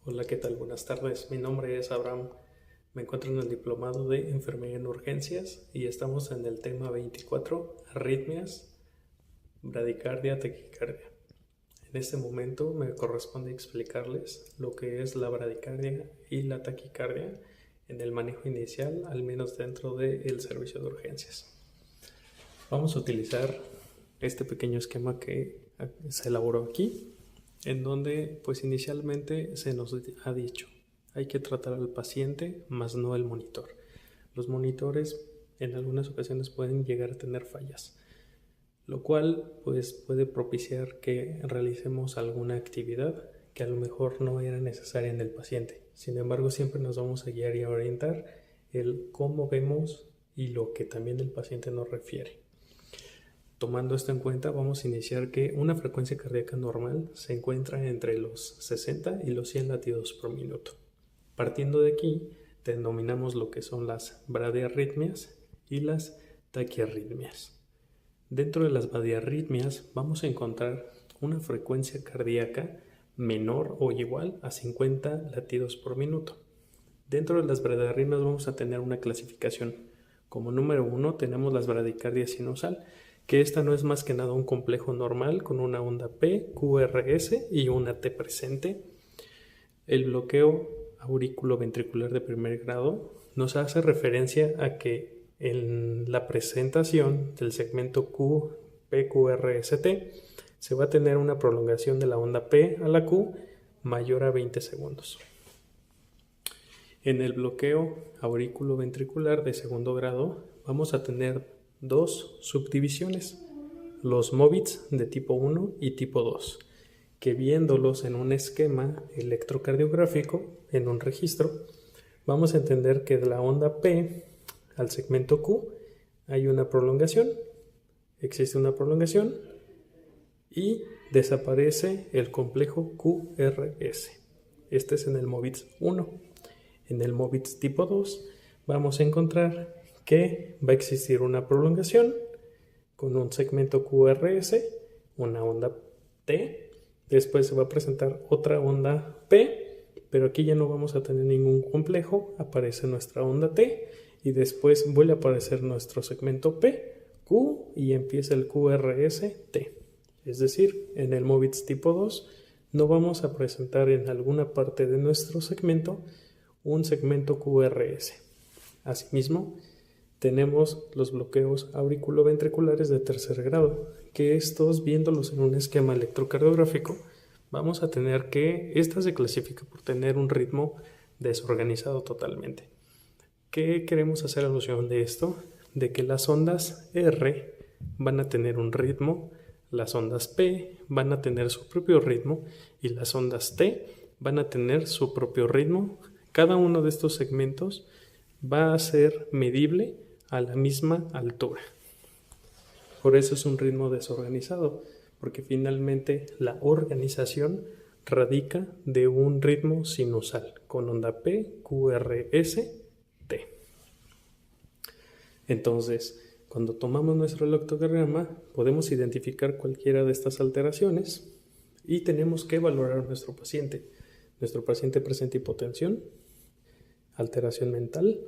Hola, ¿qué tal? Buenas tardes. Mi nombre es Abraham. Me encuentro en el diplomado de Enfermería en Urgencias y estamos en el tema 24, arritmias, bradicardia, taquicardia. En este momento me corresponde explicarles lo que es la bradicardia y la taquicardia en el manejo inicial, al menos dentro del servicio de urgencias. Vamos a utilizar este pequeño esquema que se elaboró aquí, en donde pues inicialmente se nos ha dicho hay que tratar al paciente más no el monitor. Los monitores en algunas ocasiones pueden llegar a tener fallas, lo cual pues puede propiciar que realicemos alguna actividad que a lo mejor no era necesaria en el paciente. Sin embargo, siempre nos vamos a guiar y a orientar el cómo vemos y lo que también el paciente nos refiere. Tomando esto en cuenta, vamos a iniciar que una frecuencia cardíaca normal se encuentra entre los 60 y los 100 latidos por minuto. Partiendo de aquí, denominamos lo que son las bradiarritmias y las taquiarritmias. Dentro de las bradiarritmias vamos a encontrar una frecuencia cardíaca menor o igual a 50 latidos por minuto. Dentro de las bradiarritmias vamos a tener una clasificación. Como número 1 tenemos las bradicardia sinusal, que esta no es más que nada un complejo normal con una onda P, QRS y una T presente. El bloqueo auriculoventricular de primer grado nos hace referencia a que en la presentación del segmento Q, PQRST se va a tener una prolongación de la onda P a la Q mayor a 20 segundos. En el bloqueo auriculoventricular de segundo grado vamos a tener dos subdivisiones, los MOVITs de tipo 1 y tipo 2, que viéndolos en un esquema electrocardiográfico, en un registro, vamos a entender que de la onda P al segmento Q hay una prolongación, existe una prolongación y desaparece el complejo QRS. Este es en el MOVITs 1. En el MOVITs tipo 2 vamos a encontrar que va a existir una prolongación con un segmento QRS, una onda T, después se va a presentar otra onda P, pero aquí ya no vamos a tener ningún complejo, aparece nuestra onda T y después vuelve a aparecer nuestro segmento P, Q y empieza el QRS T. Es decir, en el MOVITs tipo 2 no vamos a presentar en alguna parte de nuestro segmento un segmento QRS. Asimismo, tenemos los bloqueos auriculoventriculares de tercer grado, que estos, viéndolos en un esquema electrocardiográfico, vamos a tener que esta se clasifica por tener un ritmo desorganizado totalmente. ¿Qué queremos hacer alusión de esto? De que las ondas R van a tener un ritmo, las ondas P van a tener su propio ritmo y las ondas T van a tener su propio ritmo. Cada uno de estos segmentos va a ser medible a la misma altura. Por eso es un ritmo desorganizado, porque finalmente la organización radica de un ritmo sinusal con onda P, QRS, T. Entonces, cuando tomamos nuestro electrocardiograma, podemos identificar cualquiera de estas alteraciones y tenemos que valorar a nuestro paciente. Nuestro paciente presenta hipotensión, alteración mental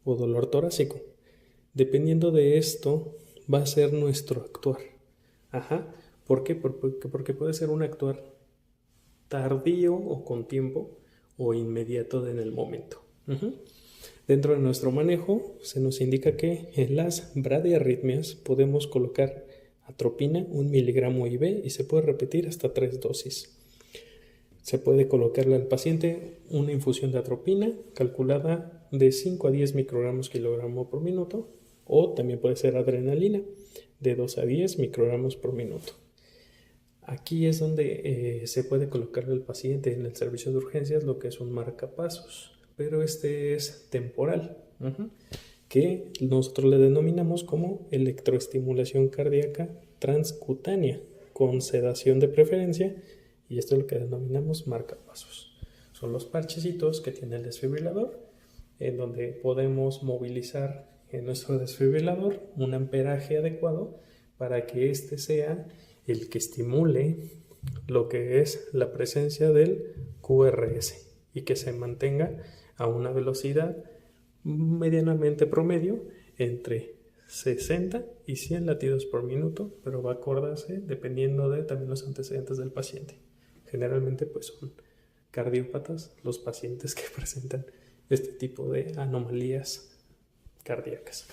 o dolor torácico. Dependiendo de esto, va a ser nuestro actuar. ¿Por qué? Porque puede ser un actuar tardío o con tiempo o inmediato en el momento. Dentro de nuestro manejo se nos indica que en las bradiarritmias podemos colocar atropina 1 miligramo IV y se puede repetir hasta 3 dosis. Se puede colocarle al paciente una infusión de atropina calculada de 5 a 10 microgramos kilogramo por minuto, o también puede ser adrenalina de 2 a 10 microgramos por minuto. Aquí es donde se puede colocarle al paciente en el servicio de urgencias lo que es un marcapasos, pero este es temporal, que nosotros le denominamos como electroestimulación cardíaca transcutánea con sedación de preferencia. Y esto es lo que denominamos marcapasos. Son los parchecitos que tiene el desfibrilador, en donde podemos movilizar en nuestro desfibrilador un amperaje adecuado para que este sea el que estimule lo que es la presencia del QRS y que se mantenga a una velocidad medianamente promedio entre 60 y 100 latidos por minuto, pero va a acordarse dependiendo de también los antecedentes del paciente. Generalmente pues son cardiópatas los pacientes que presentan este tipo de anomalías cardíacas.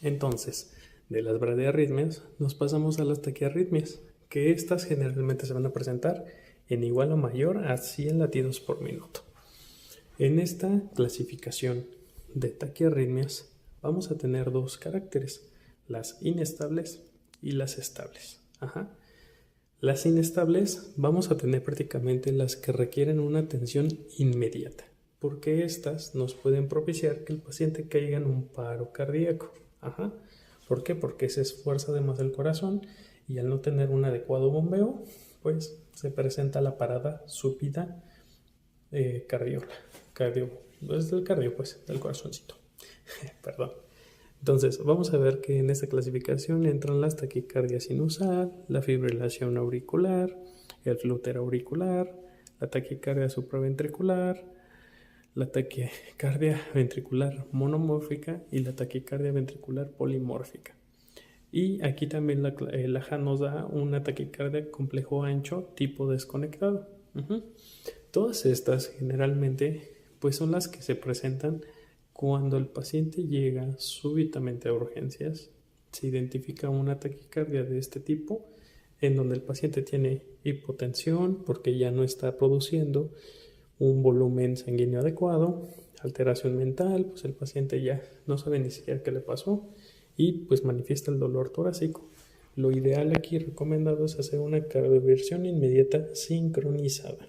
Entonces, de las bradiarritmias nos pasamos a las taquiarritmias, que estas generalmente se van a presentar en igual o mayor a 100 latidos por minuto. En esta clasificación de taquiarritmias vamos a tener dos caracteres, las inestables y las estables. Las inestables vamos a tener prácticamente las que requieren una atención inmediata, porque estas nos pueden propiciar que el paciente caiga en un paro cardíaco. ¿Por qué? Porque se esfuerza además el corazón y al no tener un adecuado bombeo, pues se presenta la parada súbita del corazoncito. Perdón. Entonces, vamos a ver que en esta clasificación entran las taquicardia sinusal, la fibrilación auricular, el flúter auricular, la taquicardia supraventricular, la taquicardia ventricular monomórfica y la taquicardia ventricular polimórfica. Y aquí también la AJA nos da una taquicardia complejo ancho tipo desconectado. Todas estas generalmente pues son las que se presentan cuando el paciente llega súbitamente a urgencias. Se identifica una taquicardia de este tipo en donde el paciente tiene hipotensión porque ya no está produciendo un volumen sanguíneo adecuado, alteración mental, pues el paciente ya no sabe ni siquiera qué le pasó y pues manifiesta el dolor torácico. Lo ideal aquí recomendado es hacer una cardioversión inmediata sincronizada.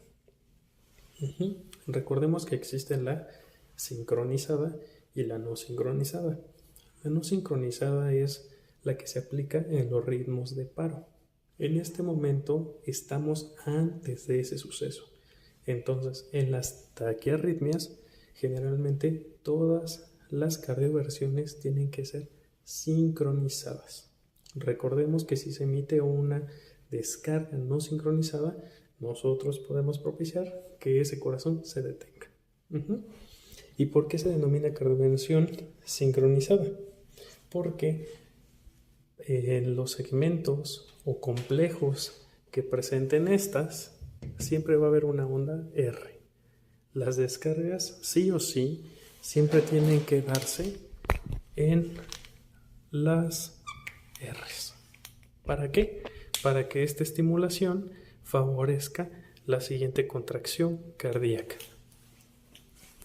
Recordemos que existe la sincronizada y la no sincronizada. La no sincronizada es la que se aplica en los ritmos de paro. En este momento estamos antes de ese suceso. Entonces, en las taquiarritmias, generalmente todas las cardioversiones tienen que ser sincronizadas. Recordemos que si se emite una descarga no sincronizada, nosotros podemos propiciar que ese corazón se detenga. ¿Y por qué se denomina cardioversión sincronizada? Porque en los segmentos o complejos que presenten estas, siempre va a haber una onda R. Las descargas, sí o sí, siempre tienen que darse en las R's. ¿Para qué? Para que esta estimulación favorezca la siguiente contracción cardíaca.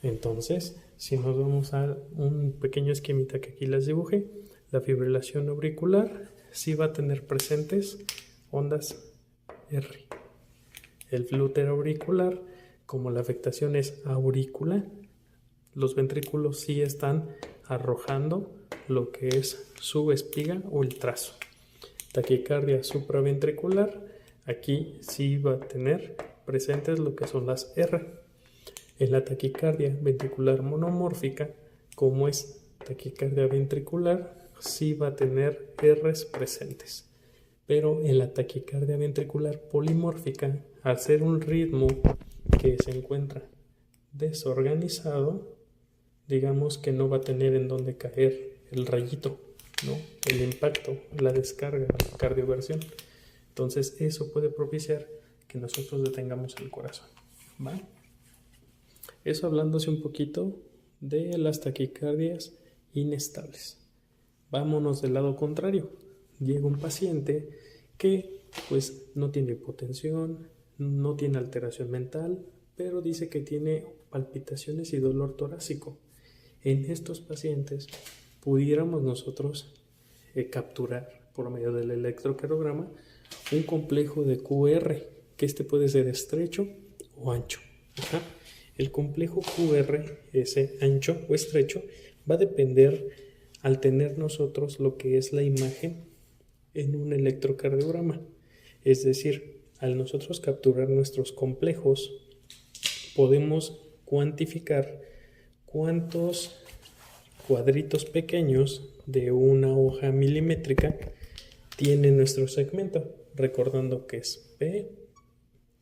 Entonces, si nos vamos a un pequeño esquemita que aquí les dibujé, la fibrilación auricular sí va a tener presentes ondas R. El flúter auricular, como la afectación es aurícula, los ventrículos sí están arrojando lo que es su espiga o el trazo. Taquicardia supraventricular, aquí sí va a tener presentes lo que son las R. En la taquicardia ventricular monomórfica, como es taquicardia ventricular, sí va a tener R's presentes. Pero en la taquicardia ventricular polimórfica, al ser un ritmo que se encuentra desorganizado, digamos que no va a tener en dónde caer el rayito, ¿no? El impacto, la descarga, la cardioversión. Entonces eso puede propiciar que nosotros detengamos el corazón, ¿va? Eso hablándose un poquito de las taquicardias inestables. Vámonos del lado contrario. Llega un paciente que pues no tiene hipotensión, no tiene alteración mental, pero dice que tiene palpitaciones y dolor torácico. En estos pacientes pudiéramos nosotros capturar por medio del electrocardiograma un complejo de QR, que este puede ser estrecho o ancho. El complejo QR, ese ancho o estrecho, va a depender al tener nosotros lo que es la imagen en un electrocardiograma. Es decir, al nosotros capturar nuestros complejos, podemos cuantificar cuántos cuadritos pequeños de una hoja milimétrica tiene nuestro segmento, recordando que es P,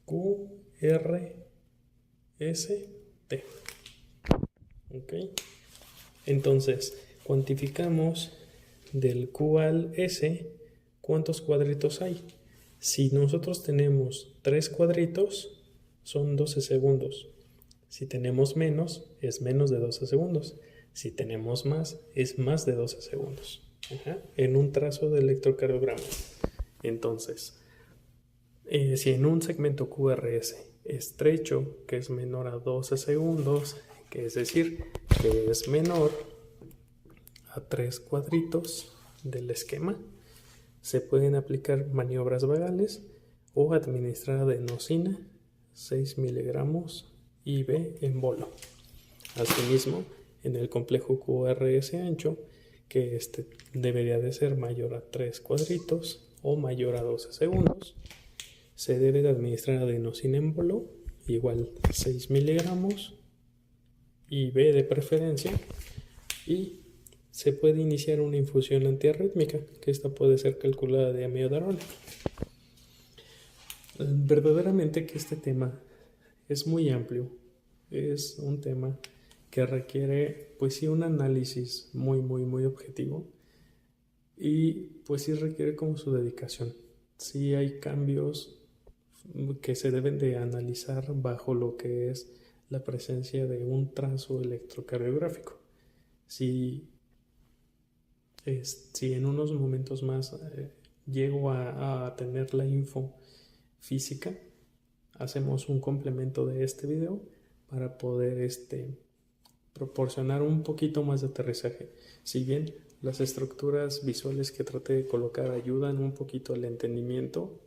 Q, R ST. ¿Ok? Entonces, cuantificamos del Q al S cuántos cuadritos hay. Si nosotros tenemos 3 cuadritos, son 12 segundos. Si tenemos menos, es menos de 12 segundos. Si tenemos más, es más de 12 segundos. En un trazo de electrocardiograma. Entonces, si en un segmento QRS estrecho, que es menor a 12 segundos, que es decir, que es menor a 3 cuadritos del esquema, se pueden aplicar maniobras vagales o administrar adenosina 6 miligramos IV en bolo. Asimismo, en el complejo QRS ancho, que este debería de ser mayor a 3 cuadritos o mayor a 12 segundos, se debe de administrar adenosina en bolo, igual 6 miligramos IV de preferencia, y se puede iniciar una infusión antiarrítmica, que esta puede ser calculada de amiodarona. Verdaderamente que este tema es muy amplio, es un tema que requiere pues sí un análisis muy objetivo, y pues sí requiere como su dedicación. Sí hay cambios que se deben de analizar bajo lo que es la presencia de un trazo electrocardiográfico. Si en unos momentos más llego a tener la info física, hacemos un complemento de este video para poder proporcionar un poquito más de aterrizaje. Si bien las estructuras visuales que traté de colocar ayudan un poquito al entendimiento,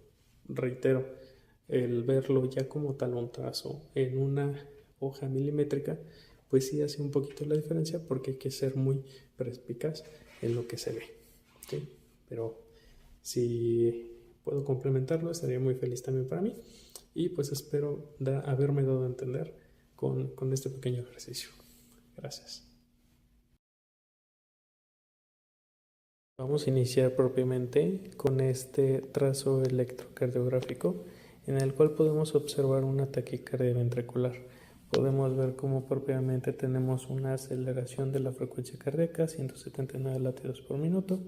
reitero, el verlo ya como tal un trazo en una hoja milimétrica, pues sí hace un poquito la diferencia, porque hay que ser muy perspicaz en lo que se ve. ¿Sí? Pero si puedo complementarlo, estaría muy feliz también para mí, y pues espero haberme dado a entender con este pequeño ejercicio. Gracias. Vamos a iniciar propiamente con este trazo electrocardiográfico, en el cual podemos observar una taquicardia ventricular. Podemos ver cómo propiamente tenemos una aceleración de la frecuencia cardíaca, 179 latidos por minuto,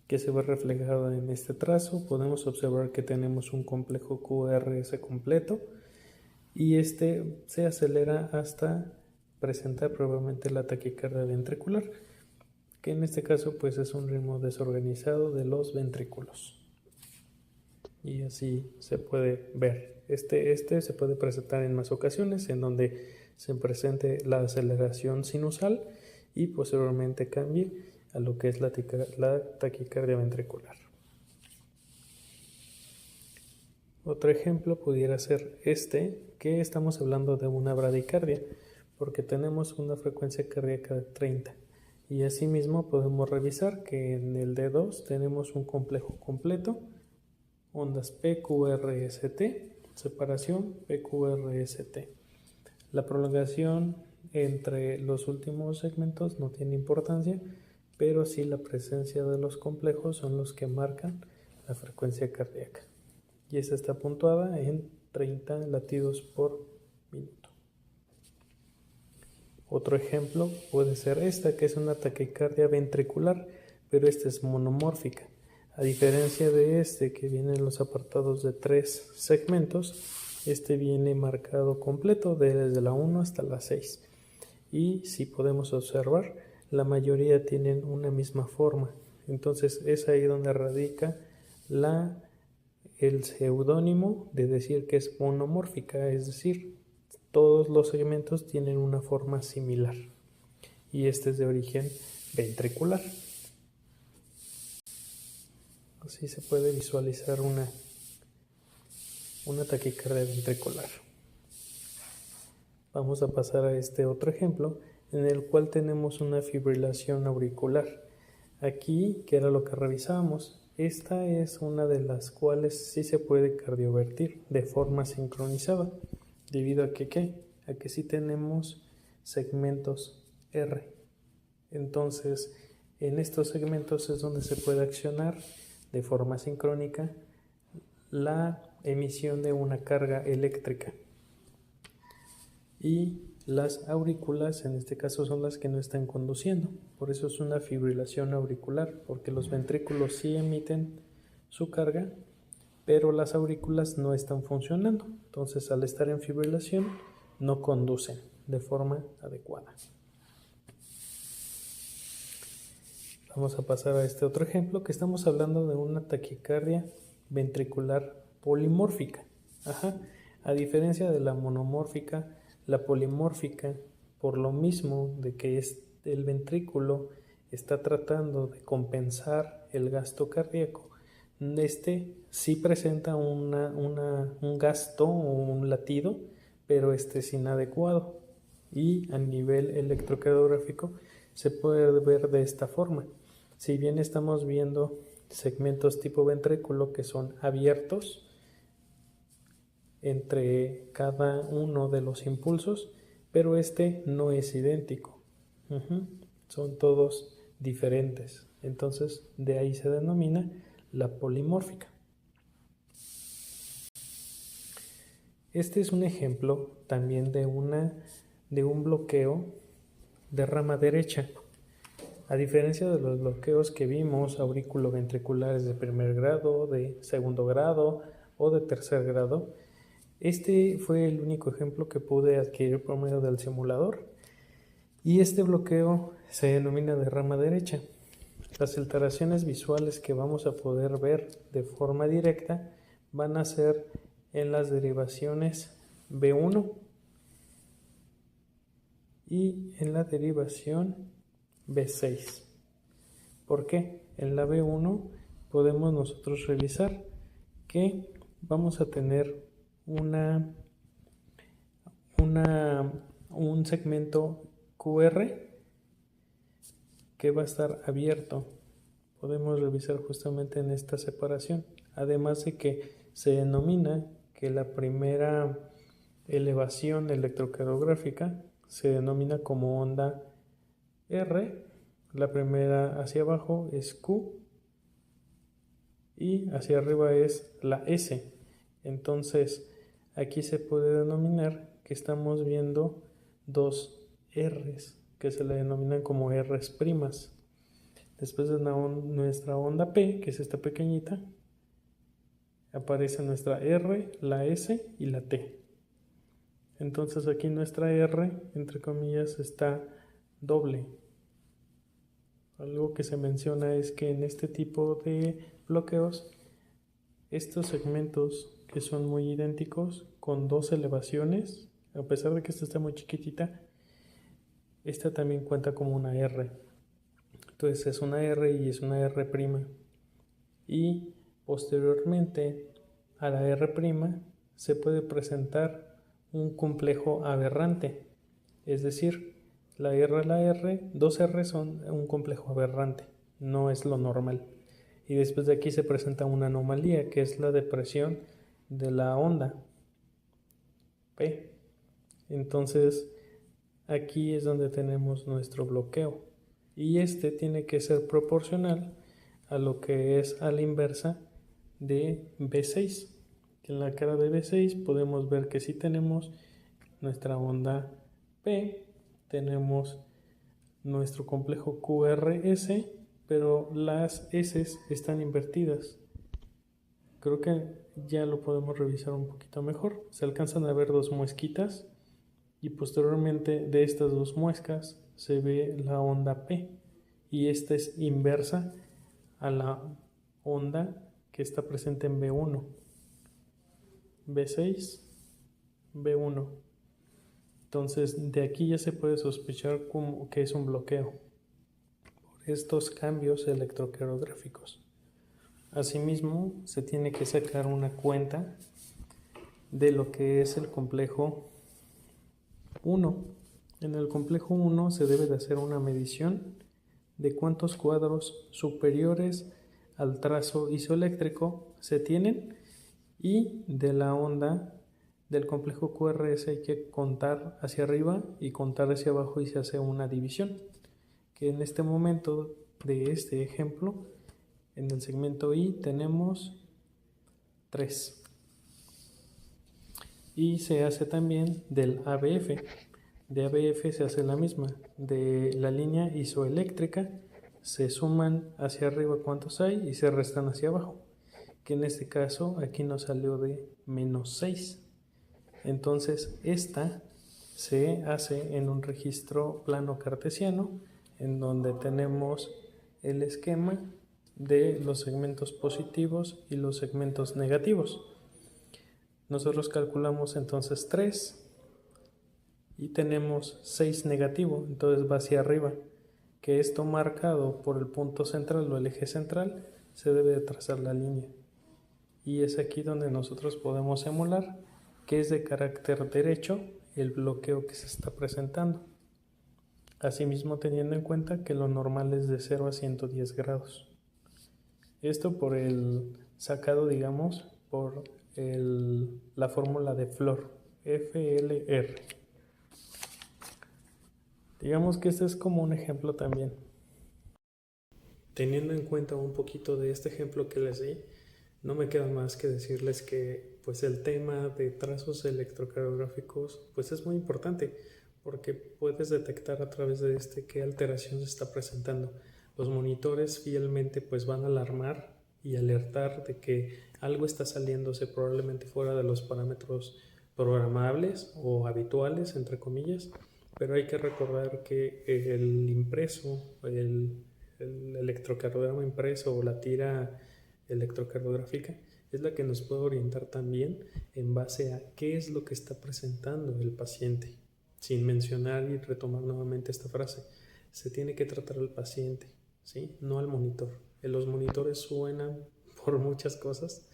que se ve reflejada en este trazo. Podemos observar que tenemos un complejo QRS completo, y este se acelera hasta presentar probablemente la taquicardia ventricular, que en este caso pues es un ritmo desorganizado de los ventrículos. Y así se puede ver. Este se puede presentar en más ocasiones, en donde se presente la aceleración sinusal y posteriormente cambie a lo que es la taquicardia ventricular. Otro ejemplo pudiera ser que estamos hablando de una bradicardia, porque tenemos una frecuencia cardíaca de 30. Y asimismo podemos revisar que en el D2 tenemos un complejo completo, ondas PQRST, separación PQRST. La prolongación entre los últimos segmentos no tiene importancia, pero sí la presencia de los complejos son los que marcan la frecuencia cardíaca. Y esta está puntuada en 30 latidos por minuto. Otro ejemplo puede ser esta, que es una taquicardia ventricular, pero esta es monomórfica. A diferencia de que viene en los apartados de 3 segmentos, este viene marcado completo desde la 1 hasta la 6. Y si podemos observar, la mayoría tienen una misma forma. Entonces es ahí donde radica el seudónimo de decir que es monomórfica, es decir, todos los segmentos tienen una forma similar, y este es de origen ventricular. Así se puede visualizar una taquicardia ventricular. Vamos a pasar a este otro ejemplo, en el cual tenemos una fibrilación auricular. Aquí, que era lo que revisábamos, esta es una de las cuales sí se puede cardiovertir de forma sincronizada, debido a que sí tenemos segmentos R. Entonces, en estos segmentos es donde se puede accionar de forma sincrónica la emisión de una carga eléctrica. y las aurículas en este caso son las que no están conduciendo. Por eso es una fibrilación auricular, porque los ventrículos sí emiten su carga, pero las aurículas no están funcionando. Entonces, al estar en fibrilación, no conducen de forma adecuada. Vamos a pasar a este otro ejemplo, que estamos hablando de una taquicardia ventricular polimórfica. A diferencia de la monomórfica, la polimórfica, por lo mismo de que el ventrículo está tratando de compensar el gasto cardíaco, sí presenta un gasto o un latido, pero es inadecuado. Y a nivel electrocardiográfico se puede ver de esta forma. Si bien estamos viendo segmentos tipo ventrículo que son abiertos entre cada uno de los impulsos, pero no es idéntico. Son todos diferentes. Entonces, de ahí se denomina la polimórfica. Este es un ejemplo también de un bloqueo de rama derecha. A diferencia de los bloqueos que vimos auriculoventriculares de primer grado, de segundo grado o de tercer grado, este fue el único ejemplo que pude adquirir por medio del simulador, y este bloqueo se denomina de rama derecha. Las alteraciones visuales que vamos a poder ver de forma directa van a ser en las derivaciones B1 y en la derivación B6. ¿Por qué? En la B1 podemos nosotros revisar que vamos a tener un segmento QR que va a estar abierto. Podemos revisar justamente en esta separación, además de que se denomina que la primera elevación electrocardiográfica se denomina como onda R, la primera hacia abajo es Q y hacia arriba es la S. Entonces aquí se puede denominar que estamos viendo dos R's que se le denominan como R's primas. Después de nuestra onda P, que es esta pequeñita, aparece nuestra R, la S y la T. Entonces aquí nuestra R, entre comillas, está doble. Algo que se menciona es que en este tipo de bloqueos, estos segmentos que son muy idénticos, con dos elevaciones, a pesar de que esta está muy chiquitita, esta también cuenta como una R. Entonces es una R y es una R'. Y posteriormente a la R' se puede presentar un complejo aberrante. Es decir, la R, dos R son un complejo aberrante. No es lo normal. Y después de aquí se presenta una anomalía, que es la depresión de la onda P. Entonces, aquí es donde tenemos nuestro bloqueo. Y tiene que ser proporcional a lo que es a la inversa de B6. En la cara de B6 podemos ver que sí tenemos nuestra onda P, tenemos nuestro complejo QRS, pero las S están invertidas. Creo que ya lo podemos revisar un poquito mejor. Se alcanzan a ver dos muesquitas y posteriormente de estas dos muescas se ve la onda P, y esta es inversa a la onda que está presente en B1, B6, B1. Entonces de aquí ya se puede sospechar como que es un bloqueo por estos cambios electrocardiográficos. Asimismo, se tiene que sacar una cuenta de lo que es el complejo 1. En el complejo 1 se debe de hacer una medición de cuántos cuadros superiores al trazo isoeléctrico se tienen, y de la onda del complejo QRS hay que contar hacia arriba y contar hacia abajo y se hace una división, que en este momento de este ejemplo en el segmento I tenemos 3. Y se hace también del ABF. De ABF se hace la misma. De la línea isoeléctrica se suman hacia arriba cuántos hay y se restan hacia abajo. Que en este caso aquí nos salió de -6. Entonces esta se hace en un registro plano cartesiano en donde tenemos el esquema de los segmentos positivos y los segmentos negativos. Nosotros calculamos entonces 3 y tenemos 6 negativo, entonces va hacia arriba, que esto marcado por el punto central o el eje central se debe de trazar la línea. Y es aquí donde nosotros podemos emular que es de carácter derecho el bloqueo que se está presentando. Asimismo, teniendo en cuenta que lo normal es de 0 a 110 grados. Esto por el sacado, digamos, por la fórmula de Floor, FLR. Digamos que este es como un ejemplo también. Teniendo en cuenta un poquito de este ejemplo que les di, no me queda más que decirles que pues el tema de trazos electrocardiográficos pues es muy importante porque puedes detectar a través de qué alteración se está presentando. Los monitores fielmente pues van a alarmar y alertar de que algo está saliéndose probablemente fuera de los parámetros programables o habituales, entre comillas, pero hay que recordar que el impreso, el electrocardiograma impreso o la tira electrocardiográfica es la que nos puede orientar también en base a qué es lo que está presentando el paciente. Sin mencionar y retomar nuevamente esta frase, se tiene que tratar al paciente, ¿sí? No al monitor. Los monitores suenan por muchas cosas,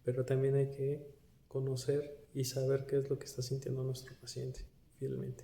pero también hay que conocer y saber qué es lo que está sintiendo nuestro paciente fielmente.